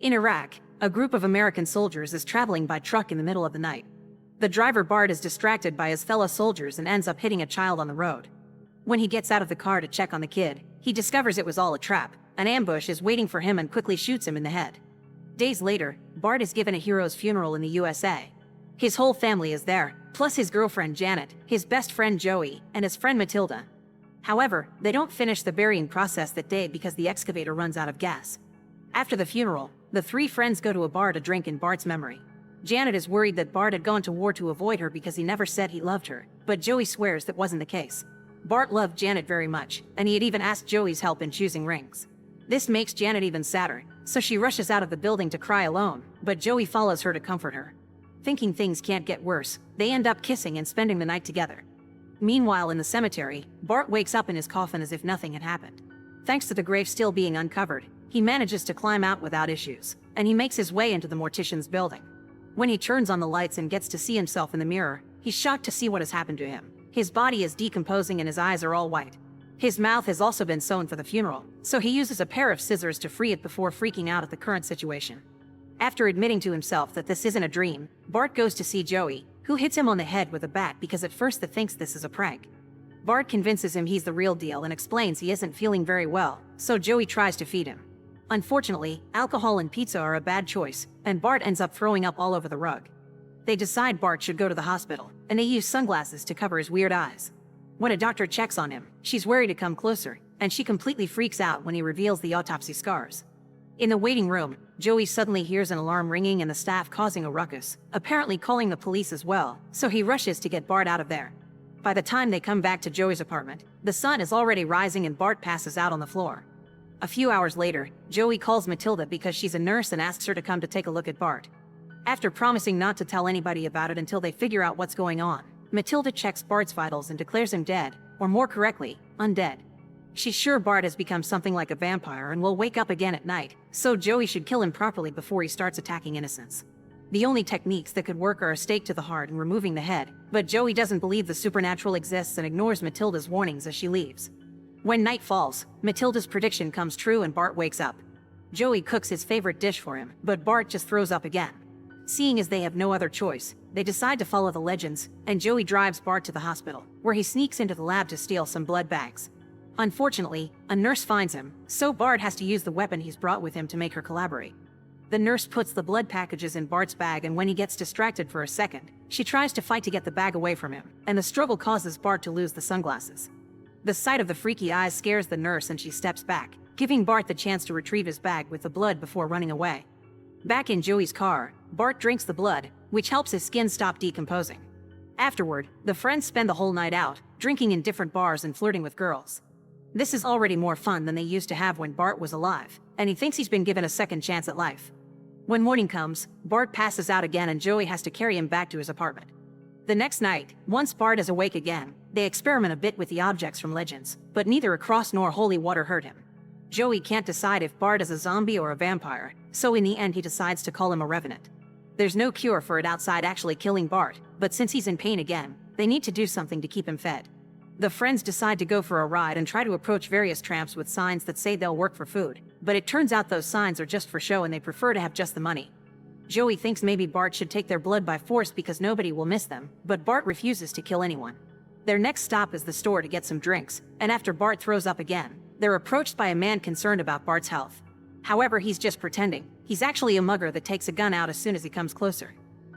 In Iraq, a group of American soldiers is traveling by truck in the middle of the night. The driver Bart is distracted by his fellow soldiers and ends up hitting a child on the road. When he gets out of the car to check on the kid, he discovers it was all a trap. An ambush is waiting for him and quickly shoots him in the head. Days later, Bart is given a hero's funeral in the USA. His whole family is there, plus his girlfriend Janet, his best friend Joey, and his friend Matilda. However, they don't finish the burying process that day because the excavator runs out of gas. After the funeral, the three friends go to a bar to drink in Bart's memory. Janet is worried that Bart had gone to war to avoid her because he never said he loved her, but Joey swears that wasn't the case. Bart loved Janet very much, and he had even asked Joey's help in choosing rings. This makes Janet even sadder, so she rushes out of the building to cry alone, but Joey follows her to comfort her. Thinking things can't get worse, they end up kissing and spending the night together. Meanwhile, in the cemetery, Bart wakes up in his coffin as if nothing had happened. Thanks to the grave still being uncovered, he manages to climb out without issues, and he makes his way into the mortician's building. When he turns on the lights and gets to see himself in the mirror, he's shocked to see what has happened to him. His body is decomposing and his eyes are all white. His mouth has also been sewn for the funeral, so he uses a pair of scissors to free it before freaking out at the current situation. After admitting to himself that this isn't a dream, Bart goes to see Joey, who hits him on the head with a bat because at first he thinks this is a prank. Bart convinces him he's the real deal and explains he isn't feeling very well, so Joey tries to feed him. Unfortunately, alcohol and pizza are a bad choice, and Bart ends up throwing up all over the rug. They decide Bart should go to the hospital, and they use sunglasses to cover his weird eyes. When a doctor checks on him, she's wary to come closer, and she completely freaks out when he reveals the autopsy scars. In the waiting room, Joey suddenly hears an alarm ringing and the staff causing a ruckus, apparently calling the police as well, so he rushes to get Bart out of there. By the time they come back to Joey's apartment, the sun is already rising and Bart passes out on the floor. A few hours later, Joey calls Matilda because she's a nurse and asks her to come to take a look at Bart. After promising not to tell anybody about it until they figure out what's going on, Matilda checks Bart's vitals and declares him dead, or more correctly, undead. She's sure Bart has become something like a vampire and will wake up again at night, so Joey should kill him properly before he starts attacking innocents. The only techniques that could work are a stake to the heart and removing the head, but Joey doesn't believe the supernatural exists and ignores Matilda's warnings as she leaves. When night falls, Matilda's prediction comes true and Bart wakes up. Joey cooks his favorite dish for him, but Bart just throws up again. Seeing as they have no other choice, they decide to follow the legends, and Joey drives Bart to the hospital, where he sneaks into the lab to steal some blood bags. Unfortunately, a nurse finds him, so Bart has to use the weapon he's brought with him to make her collaborate. The nurse puts the blood packages in Bart's bag, and when he gets distracted for a second, she tries to fight to get the bag away from him, and the struggle causes Bart to lose the sunglasses. The sight of the freaky eyes scares the nurse and she steps back, giving Bart the chance to retrieve his bag with the blood before running away. Back in Joey's car, Bart drinks the blood, which helps his skin stop decomposing. Afterward, the friends spend the whole night out, drinking in different bars and flirting with girls. This is already more fun than they used to have when Bart was alive, and he thinks he's been given a second chance at life. When morning comes, Bart passes out again and Joey has to carry him back to his apartment. The next night, once Bart is awake again, they experiment a bit with the objects from Legends, but neither a cross nor holy water hurt him. Joey can't decide if Bart is a zombie or a vampire, so in the end he decides to call him a Revenant. There's no cure for it outside actually killing Bart, but since he's in pain again, they need to do something to keep him fed. The friends decide to go for a ride and try to approach various tramps with signs that say they'll work for food, but it turns out those signs are just for show and they prefer to have just the money. Joey thinks maybe Bart should take their blood by force because nobody will miss them, but Bart refuses to kill anyone. Their next stop is the store to get some drinks, and after Bart throws up again, they're approached by a man concerned about Bart's health. However, he's just pretending. He's actually a mugger that takes a gun out as soon as he comes closer.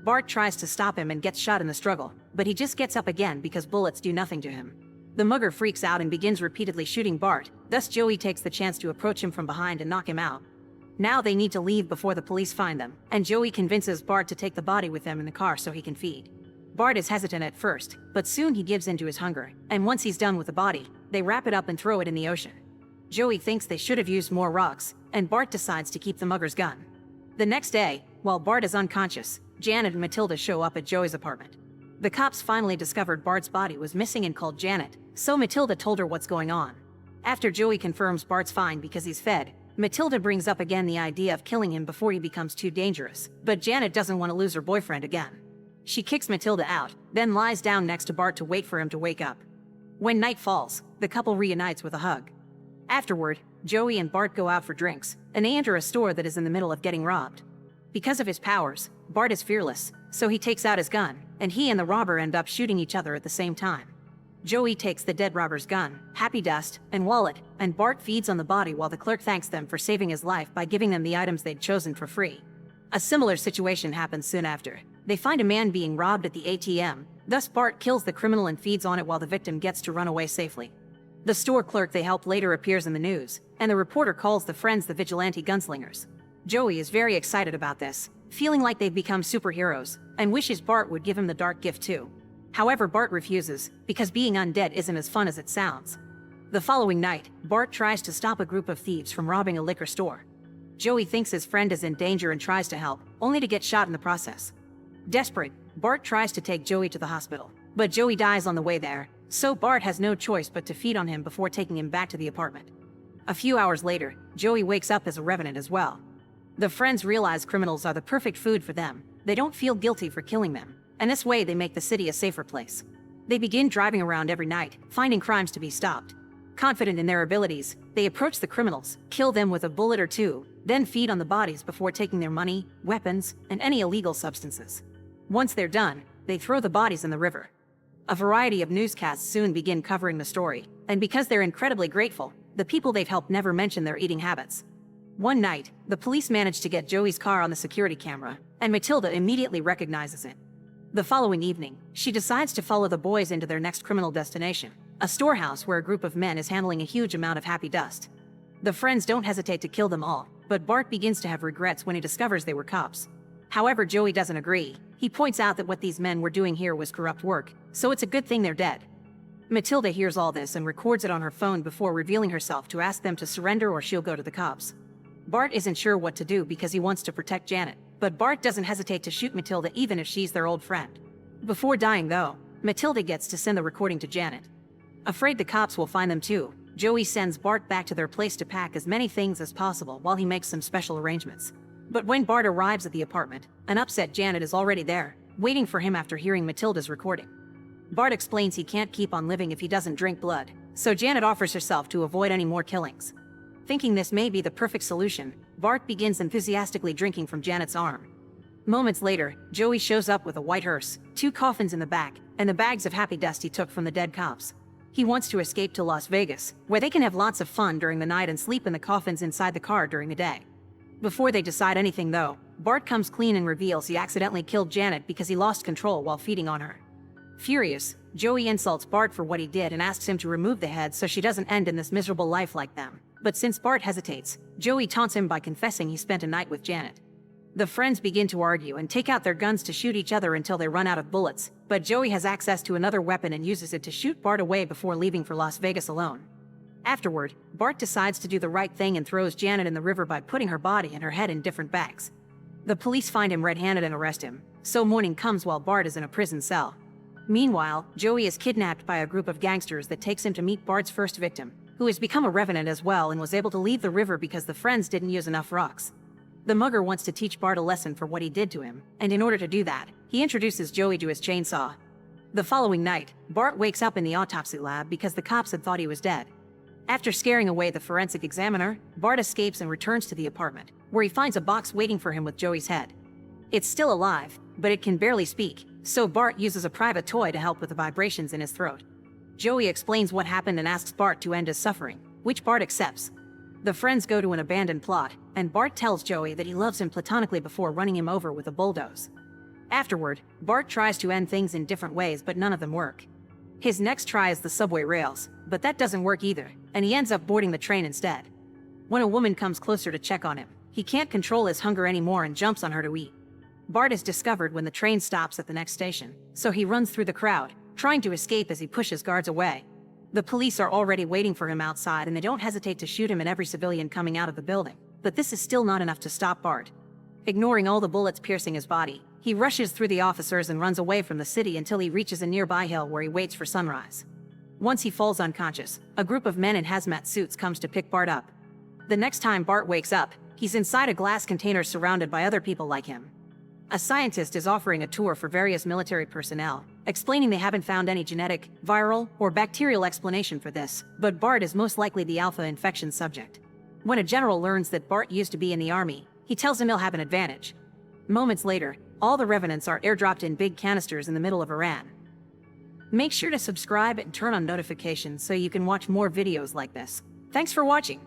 Bart tries to stop him and gets shot in the struggle, but he just gets up again because bullets do nothing to him. The mugger freaks out and begins repeatedly shooting Bart, thus Joey takes the chance to approach him from behind and knock him out. Now they need to leave before the police find them, and Joey convinces Bart to take the body with them in the car so he can feed. Bart is hesitant at first, but soon he gives in to his hunger, and once he's done with the body, they wrap it up and throw it in the ocean. Joey thinks they should have used more rocks, and Bart decides to keep the mugger's gun. The next day, while Bart is unconscious, Janet and Matilda show up at Joey's apartment. The cops finally discovered Bart's body was missing and called Janet, so Matilda told her what's going on. After Joey confirms Bart's fine because he's fed, Matilda brings up again the idea of killing him before he becomes too dangerous, but Janet doesn't want to lose her boyfriend again. She kicks Matilda out, then lies down next to Bart to wait for him to wake up. When night falls, the couple reunites with a hug. Afterward, Joey and Bart go out for drinks, and they enter a store that is in the middle of getting robbed. Because of his powers, Bart is fearless, so he takes out his gun, and he and the robber end up shooting each other at the same time. Joey takes the dead robber's gun, happy dust, and wallet, and Bart feeds on the body while the clerk thanks them for saving his life by giving them the items they'd chosen for free. A similar situation happens soon after. They find a man being robbed at the ATM, thus Bart kills the criminal and feeds on it while the victim gets to run away safely. The store clerk they helped later appears in the news, and the reporter calls the friends the vigilante gunslingers. Joey is very excited about this, feeling like they've become superheroes, and wishes Bart would give him the dark gift too. However, Bart refuses, because being undead isn't as fun as it sounds. The following night, Bart tries to stop a group of thieves from robbing a liquor store. Joey thinks his friend is in danger and tries to help, only to get shot in the process. Desperate, Bart tries to take Joey to the hospital, but Joey dies on the way there, so Bart has no choice but to feed on him before taking him back to the apartment. A few hours later, Joey wakes up as a revenant as well. The friends realize criminals are the perfect food for them. They don't feel guilty for killing them, and this way they make the city a safer place. They begin driving around every night, finding crimes to be stopped. Confident in their abilities, they approach the criminals, kill them with a bullet or two, then feed on the bodies before taking their money, weapons, and any illegal substances. Once they're done, they throw the bodies in the river. A variety of newscasts soon begin covering the story, and because they're incredibly grateful, the people they've helped never mention their eating habits. One night, the police manage to get Joey's car on the security camera, and Matilda immediately recognizes it. The following evening, she decides to follow the boys into their next criminal destination, a storehouse where a group of men is handling a huge amount of happy dust. The friends don't hesitate to kill them all, but Bart begins to have regrets when he discovers they were cops. However, Joey doesn't agree. He points out that what these men were doing here was corrupt work, so it's a good thing they're dead. Matilda hears all this and records it on her phone before revealing herself to ask them to surrender or she'll go to the cops. Bart isn't sure what to do because he wants to protect Janet, but Bart doesn't hesitate to shoot Matilda even if she's their old friend. Before dying though, Matilda gets to send the recording to Janet. Afraid the cops will find them too, Joey sends Bart back to their place to pack as many things as possible while he makes some special arrangements. But when Bart arrives at the apartment, an upset Janet is already there, waiting for him after hearing Matilda's recording. Bart explains he can't keep on living if he doesn't drink blood, so Janet offers herself to avoid any more killings. Thinking this may be the perfect solution, Bart begins enthusiastically drinking from Janet's arm. Moments later, Joey shows up with a white hearse, 2 coffins in the back, and the bags of happy dust he took from the dead cops. He wants to escape to Las Vegas, where they can have lots of fun during the night and sleep in the coffins inside the car during the day. Before they decide anything though, Bart comes clean and reveals he accidentally killed Janet because he lost control while feeding on her. Furious, Joey insults Bart for what he did and asks him to remove the head so she doesn't end in this miserable life like them. But since Bart hesitates, Joey taunts him by confessing he spent a night with Janet. The friends begin to argue and take out their guns to shoot each other until they run out of bullets, but Joey has access to another weapon and uses it to shoot Bart away before leaving for Las Vegas alone. Afterward, Bart decides to do the right thing and throws Janet in the river by putting her body and her head in different bags. The police find him red-handed and arrest him, so morning comes while Bart is in a prison cell. Meanwhile, Joey is kidnapped by a group of gangsters that takes him to meet Bart's first victim, who has become a revenant as well and was able to leave the river because the friends didn't use enough rocks. The mugger wants to teach Bart a lesson for what he did to him, and in order to do that, he introduces Joey to his chainsaw. The following night, Bart wakes up in the autopsy lab because the cops had thought he was dead. After scaring away the forensic examiner, Bart escapes and returns to the apartment, where he finds a box waiting for him with Joey's head. It's still alive, but it can barely speak, so Bart uses a private toy to help with the vibrations in his throat. Joey explains what happened and asks Bart to end his suffering, which Bart accepts. The friends go to an abandoned plot, and Bart tells Joey that he loves him platonically before running him over with a bulldoze. Afterward, Bart tries to end things in different ways, but none of them work. His next try is the subway rails, but that doesn't work either, and he ends up boarding the train instead. When a woman comes closer to check on him, he can't control his hunger anymore and jumps on her to eat. Bart is discovered when the train stops at the next station, so he runs through the crowd, trying to escape as he pushes guards away. The police are already waiting for him outside and they don't hesitate to shoot him and every civilian coming out of the building, but this is still not enough to stop Bart. Ignoring all the bullets piercing his body, he rushes through the officers and runs away from the city until he reaches a nearby hill where he waits for sunrise. Once he falls unconscious, a group of men in hazmat suits comes to pick Bart up. The next time Bart wakes up, he's inside a glass container surrounded by other people like him. A scientist is offering a tour for various military personnel, explaining they haven't found any genetic, viral, or bacterial explanation for this, but Bart is most likely the alpha infection subject. When a general learns that Bart used to be in the army, he tells him he'll have an advantage. Moments later, all the Revenants are airdropped in big canisters in the middle of Iran. Make sure to subscribe and turn on notifications so you can watch more videos like this. Thanks for watching.